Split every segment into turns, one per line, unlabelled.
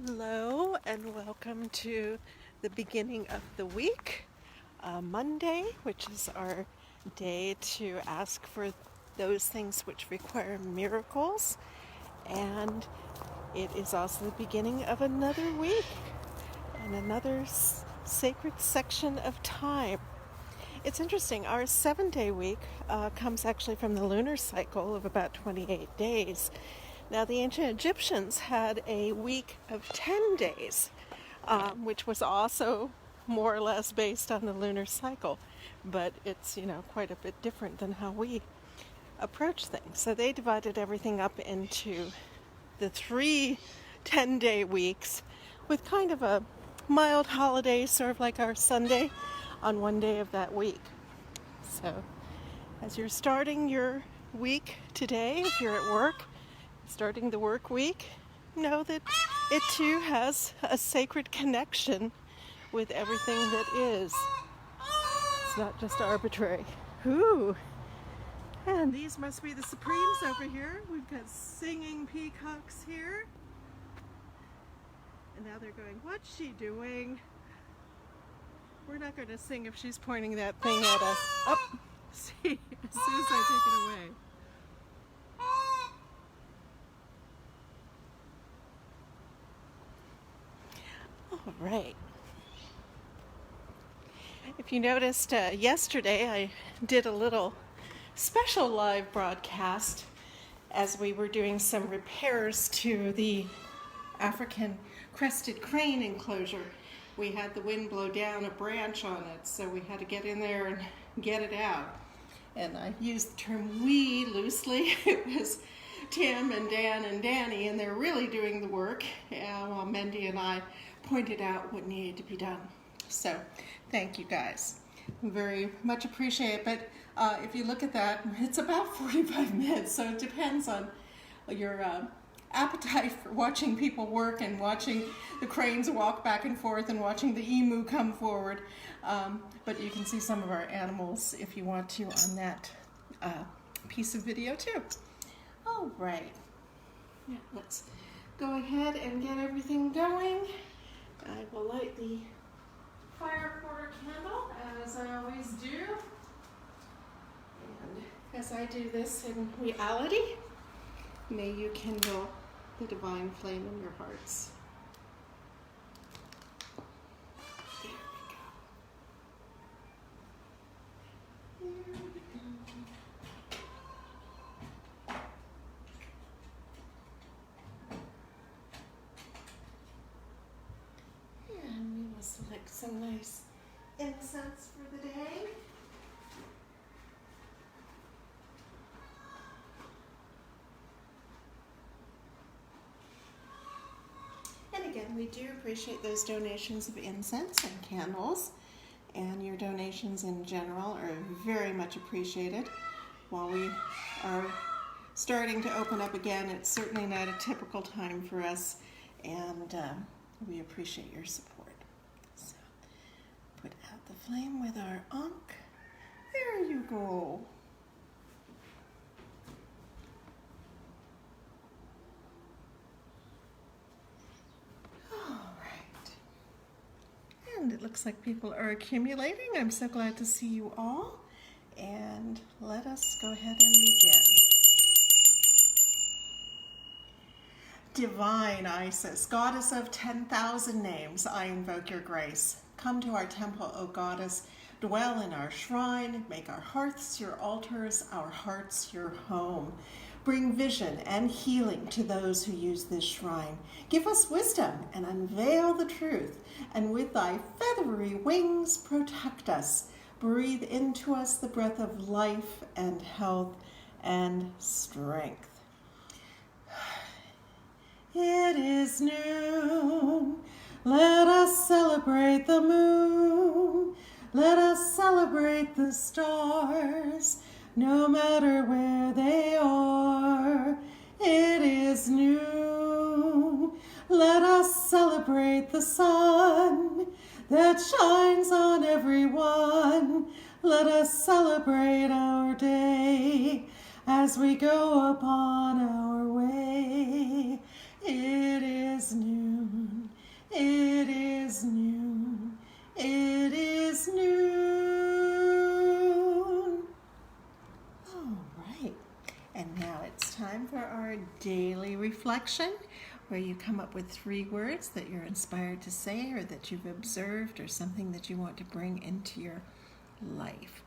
Hello and welcome to the beginning of the week, Monday, which is our day to ask for those things which require miracles. And it is also the beginning of another week and another sacred section of time. It's interesting, our 7-day week comes actually from the lunar cycle of about 28 days. Now, the ancient Egyptians had a week of 10 days, which was also more or less based on the lunar cycle, but it's, quite a bit different than how we approach things. So they divided everything up into the 3 10-day weeks with kind of a mild holiday, sort of like our Sunday, on one day of that week. So as you're starting your week today, if you're at work, starting the work week, know that it too has a sacred connection with everything that is. It's not just arbitrary. Ooh. And these must be the Supremes over here. We've got singing peacocks here. And now they're going, what's she doing? We're not going to sing if she's pointing that thing at us. Oh, see, as soon as I take it away. All right. If you noticed, yesterday I did a little special live broadcast as we were doing some repairs to the African crested crane enclosure. We had the wind blow down a branch on it, so we had to get in there and get it out. And I used the term we loosely. It was Tim and Dan and Danny, and they're really doing the work, while Mendy and I pointed out what needed to be done. So thank you guys. Very much appreciate it. But if you look at that, it's about 45 minutes, so it depends on your appetite for watching people work and watching the cranes walk back and forth and watching the emu come forward. But you can see some of our animals if you want to on that piece of video too. All right. Yeah, let's go ahead and get everything going. I will light the fire quarter candle as I always do. And as I do this in reality, may you kindle the divine flame in your hearts. There we go. There we go. And we will select some nice incense for the day. And again, we do appreciate those donations of incense and candles, and your donations in general are very much appreciated. While we are starting to open up again, it's certainly not a typical time for us, and we appreciate your support. So, put out the flame with our Ankh. There you go. And it looks like people are accumulating. I'm so glad to see you all. And let us go ahead and begin. Divine Isis, goddess of 10,000 names, I invoke your grace. Come to our temple, O goddess. Dwell in our shrine. Make our hearths your altars, our hearts your home. Bring vision and healing to those who use this shrine. Give us wisdom and unveil the truth. And with thy feathery wings, protect us. Breathe into us the breath of life and health and strength. It is noon. Let us celebrate the moon. Let us celebrate the stars. No matter where they are, it is noon. Let us celebrate the sun that shines on everyone. Let us celebrate our day as we go upon our way. It is noon. our daily reflection, where you come up with 3 words that you're inspired to say or that you've observed or something that you want to bring into your life.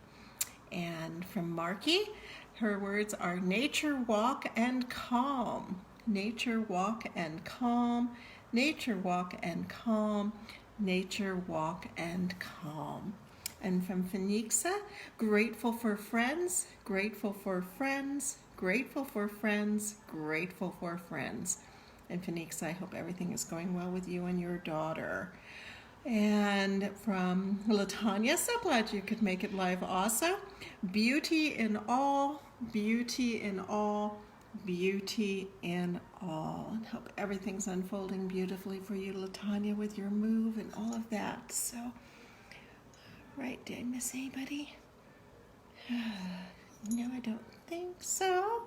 And from Marky, her words are nature walk and calm. Nature walk and calm. Nature walk and calm. Nature walk and calm. And from Phoenixa, grateful for friends, grateful for friends, grateful for friends, grateful for friends. And Phoenixa, I hope everything is going well with you and your daughter. And from Latanya, so glad you could make it live also. Beauty in all, beauty in all, beauty in all. And hope everything's unfolding beautifully for you, Latanya, with your move and all of that. So, right, did I miss anybody? No, I don't think so.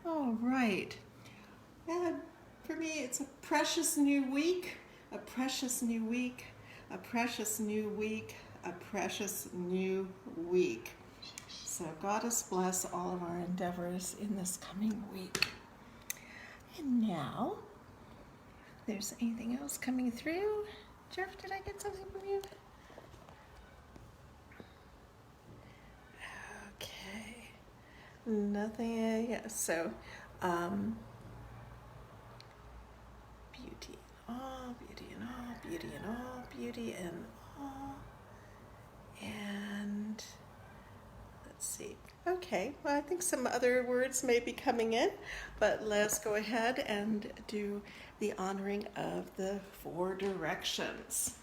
All right. And for me, it's a precious new week, a precious new week, a precious new week, a precious new week. So Goddess bless all of our endeavors in this coming week. And now, if there's anything else coming through. Jeff, did I get something from you? Okay. Nothing, yes. So, beauty in all, beauty in all, beauty in all, beauty in all. And let's see. Okay, well, I think some other words may be coming in, but let's go ahead and do the honoring of the 4 directions.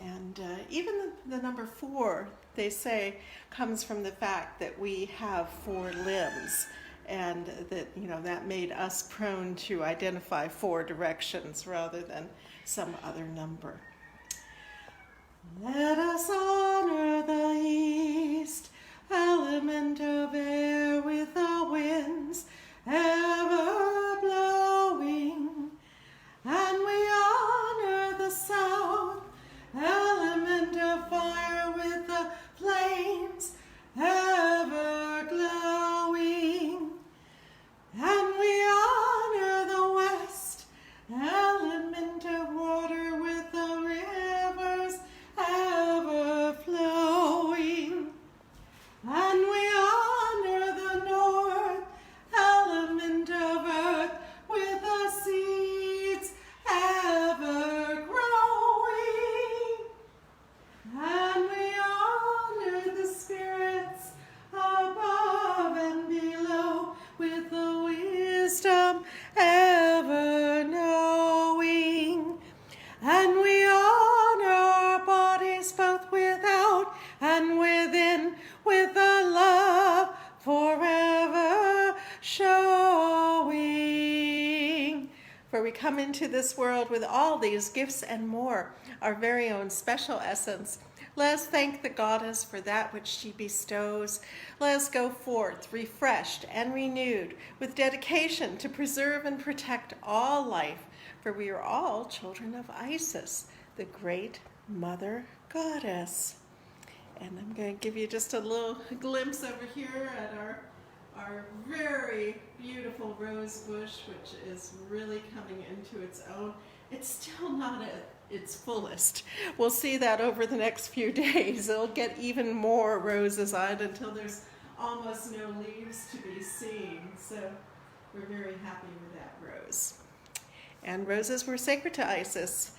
And even the number 4, they say, comes from the fact that we have 4 limbs, and that, that made us prone to identify 4 directions rather than some other number. Let us honor the east, element of air with the winds ever blowing, and we honor the south, element of fire with the flames ever glowing, and we honor the west, element of water with the rivers ever flowing, and we honor the north, element of earth with the seeds ever growing, and we honor the spirits above and below with the wisdom ever knowing, and we honor our bodies both without and within with the love forever showing. For we come into this world with all these gifts and more, our very own special essence. Let us thank the Goddess for that which she bestows. Let us go forth refreshed and renewed with dedication to preserve and protect all life, for we are all children of Isis, the great Mother Goddess. And I'm going to give you just a little glimpse over here at our very beautiful rose bush, which is really coming into its own. It's still not at its fullest. We'll see that over the next few days. It'll get even more roses on it until there's almost no leaves to be seen. So we're very happy with that rose. And roses were sacred to Isis,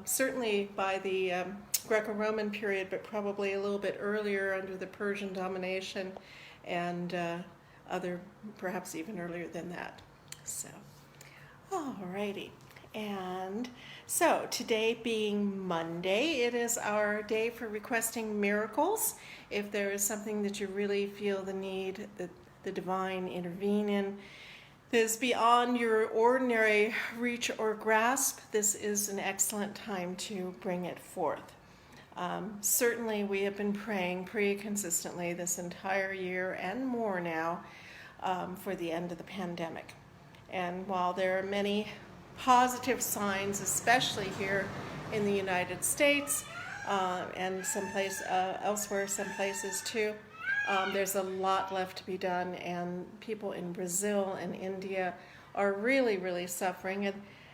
certainly by the Greco-Roman period, but probably a little bit earlier under the Persian domination, and perhaps even earlier than that. So, alrighty. And so today being Monday, it is our day for requesting miracles. If there is something that you really feel the need that the divine intervene in, that is beyond your ordinary reach or grasp, this is an excellent time to bring it forth. Certainly we have been praying pretty consistently this entire year and more now for the end of the pandemic. And while there are many positive signs, especially here in the United States and elsewhere, some places too, There's a lot left to be done, and people in Brazil and India are really, really suffering.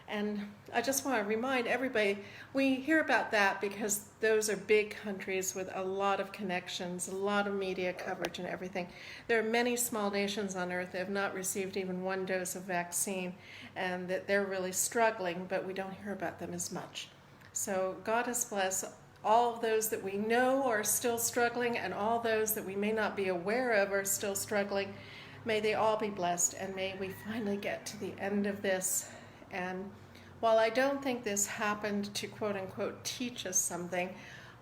And I just want to remind everybody, we hear about that because those are big countries with a lot of connections, a lot of media coverage and everything. There are many small nations on earth that have not received even one dose of vaccine, and that they're really struggling, but we don't hear about them as much. So God has blessed all of those that we know are still struggling, and all those that we may not be aware of are still struggling. May they all be blessed, and may we finally get to the end of this. And while I don't think this happened to quote unquote teach us something,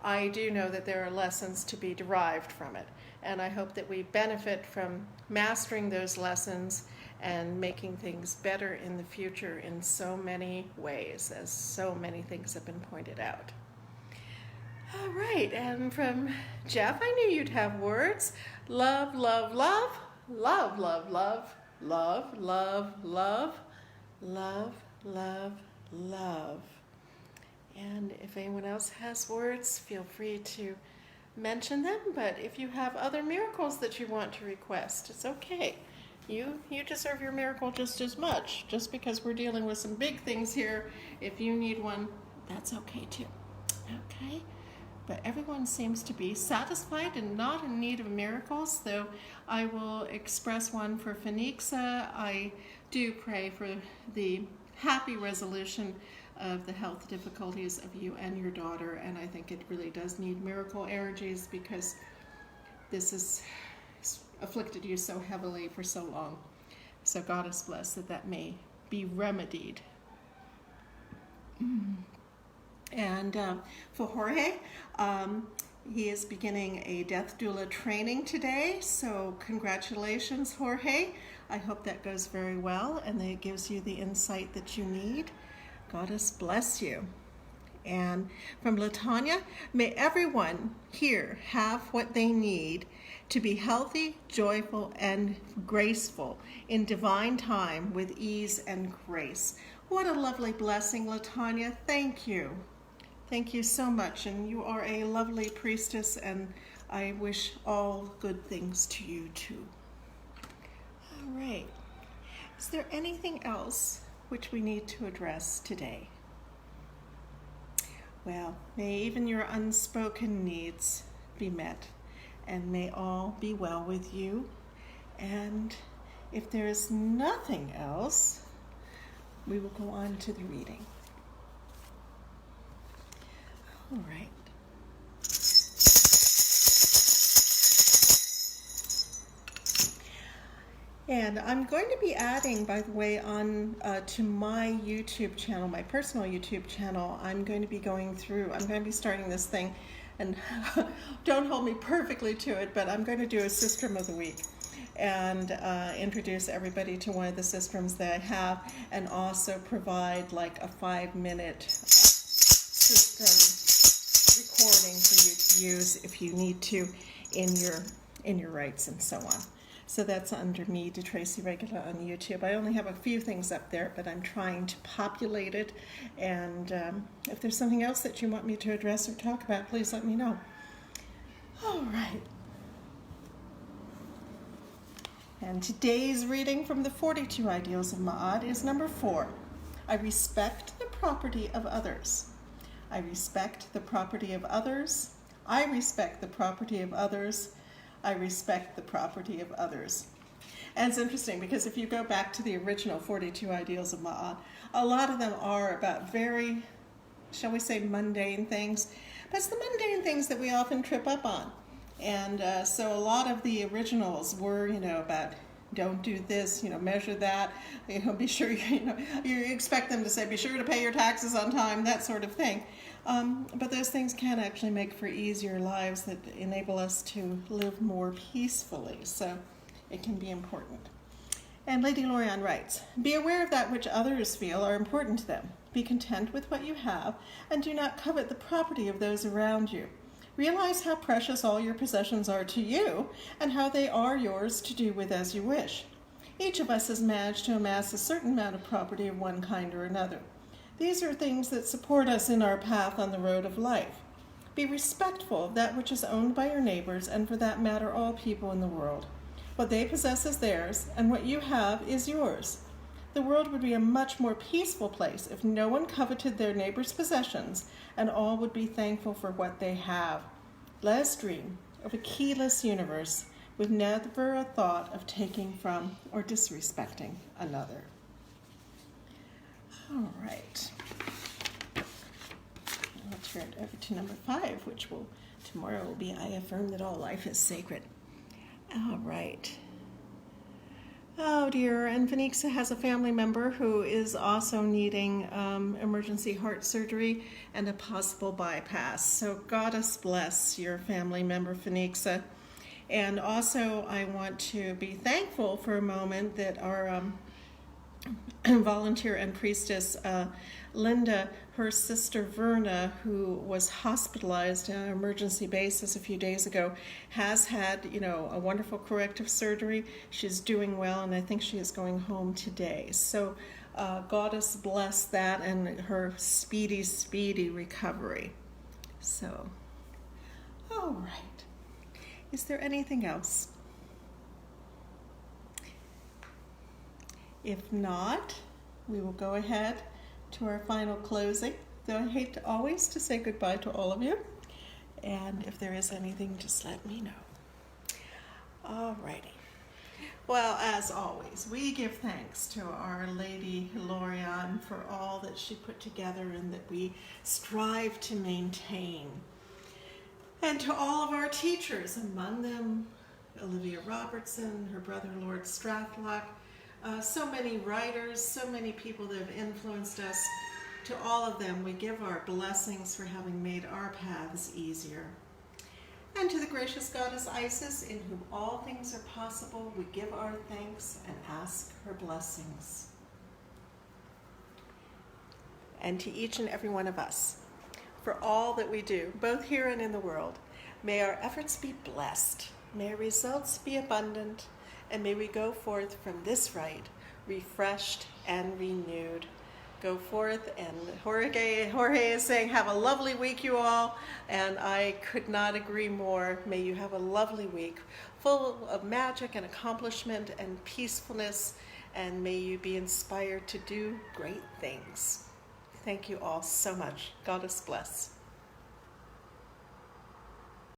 I do know that there are lessons to be derived from it. And I hope that we benefit from mastering those lessons and making things better in the future in so many ways, as so many things have been pointed out. All right, and from Jeff, I knew you'd have words. Love, love, love, love, love, love, love, love, love, love, love, love. And if anyone else has words, feel free to mention them. But if you have other miracles that you want to request, it's okay. You deserve your miracle just as much. Just because we're dealing with some big things here, if you need one, that's okay too. Okay? But everyone seems to be satisfied and not in need of miracles, though I will express one for Phoenixa. I do pray for the happy resolution of the health difficulties of you and your daughter, and I think it really does need miracle energies because this has afflicted you so heavily for so long. So God is blessed that may be remedied. And for Jorge, he is beginning a death doula training today, so congratulations, Jorge. I hope that goes very well and that it gives you the insight that you need. Goddess bless you. And from Latanya, may everyone here have what they need to be healthy, joyful, and graceful in divine time with ease and grace. What a lovely blessing, Latanya. Thank you. Thank you so much, and you are a lovely priestess, and I wish all good things to you too. All right. Is there anything else which we need to address today? Well, may even your unspoken needs be met, and may all be well with you. And if there is nothing else, we will go on to the reading. All right. And I'm going to be adding, by the way, on to my YouTube channel, my personal YouTube channel, I'm going to be starting this thing, and don't hold me perfectly to it, but I'm going to do a Sistrum of the Week and introduce everybody to one of the Sistrums that I have, and also provide like a 5-minute Sistrum recording for you to use if you need to in your rites and so on. So that's under me, DeTracy Regular, on YouTube. I only have a few things up there, but I'm trying to populate it. And if there's something else that you want me to address or talk about, please let me know. All right. And today's reading from the 42 Ideals of Ma'at is number 4. I respect the property of others. I respect the property of others. I respect the property of others. I respect the property of others. And it's interesting because if you go back to the original 42 Ideals of Ma'at, a lot of them are about very, shall we say, mundane things. But it's the mundane things that we often trip up on. And so a lot of the originals were, about don't do this, measure that, be sure, you expect them to say, be sure to pay your taxes on time, that sort of thing. But those things can actually make for easier lives that enable us to live more peacefully. So it can be important. And Lady Lorian writes, be aware of that which others feel are important to them. Be content with what you have, and do not covet the property of those around you. Realize how precious all your possessions are to you, and how they are yours to do with as you wish. Each of us has managed to amass a certain amount of property of one kind or another. These are things that support us in our path on the road of life. Be respectful of that which is owned by your neighbors, and for that matter, all people in the world. What they possess is theirs, and what you have is yours. The world would be a much more peaceful place if no one coveted their neighbor's possessions, and all would be thankful for what they have. Let us dream of a keyless universe with never a thought of taking from or disrespecting another. All right. I'll turn over to number 5, which tomorrow will be I affirm that all life is sacred. All right. Oh dear, and Phoenixa has a family member who is also needing emergency heart surgery and a possible bypass. So Goddess bless your family member, Phoenixa. And also I want to be thankful for a moment that our volunteer and priestess Linda, her sister Verna, who was hospitalized on an emergency basis a few days ago, has had, a wonderful corrective surgery. She's doing well, and I think she is going home today. So Goddess bless that and her speedy, speedy recovery. So, all right. Is there anything else? If not, we will go ahead to our final closing. Though I hate always to say goodbye to all of you. And if there is anything, just let me know. Alrighty. Well, as always, we give thanks to Our Lady Lorian for all that she put together and that we strive to maintain. And to all of our teachers, among them Olivia Robertson, her brother Lord Strathlock, so many writers, so many people that have influenced us. To all of them, we give our blessings for having made our paths easier. And to the gracious Goddess Isis, in whom all things are possible, we give our thanks and ask her blessings. And to each and every one of us, for all that we do, both here and in the world, may our efforts be blessed, may our results be abundant, and may we go forth from this rite refreshed and renewed. Go forth, and Jorge is saying, have a lovely week, you all, and I could not agree more. May you have a lovely week, full of magic and accomplishment and peacefulness, and may you be inspired to do great things. Thank you all so much. Goddess bless.